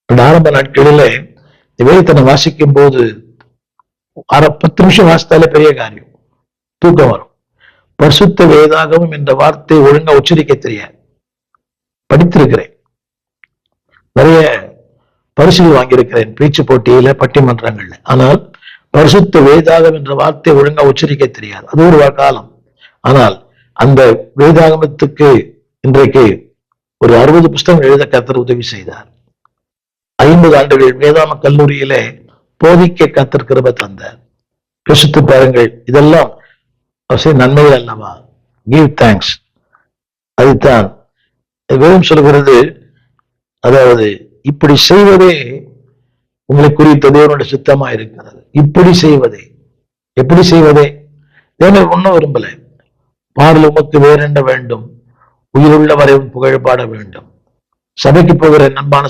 ஆரம்ப நாட்களிலே வேதத்தை வாசிக்கும் போது 10 நிமிஷம் வாசித்தாலே பெரிய காரியம், தூக்கம் வரும். பரிசுத்த வேதாகமம் என்ற வார்த்தையை ஒழுங்கா உச்சரிக்க தெரியாது. படித்திருக்கிறேன், நிறைய பரிசுகள் வாங்கியிருக்கிறேன் பேச்சு போட்டியில, பட்டிமன்றங்கள்ல. ஆனால் பரிசுத்த வேதாகம் என்ற வார்த்தையை ஒழுங்கா உச்சரிக்க தெரியாது. அது ஒரு காலம். ஆனால் அந்த வேதாகமத்துக்கு இன்றைக்கு ஒரு 60 புஸ்தகம் எழுத கர்த்தர் உதவி செய்தார். 50 ஆண்டுகள் வேதாம கல்லூரியிலே போதிக்க கர்த்தர் கிருபை தந்தார். யோசித்து பாருங்கள், இதெல்லாம் நன்மைகள் அல்லவா? Give thanks. அதுதான் வேதம் சொல்கிறது. அதாவது இப்படி செய்வதே உங்களை குறித்த தேவனுடைய சித்தமா இருக்கிறது. இப்படி செய்வதே, எப்படி செய்வதே? தேவன் ஒன்னும் விரும்பல. பாடல் உமக்கு வேறென்ன வேண்டும், உயிருள்ள வரை புகழ் பாட வேண்டும். சபைக்கு போகிற நண்பான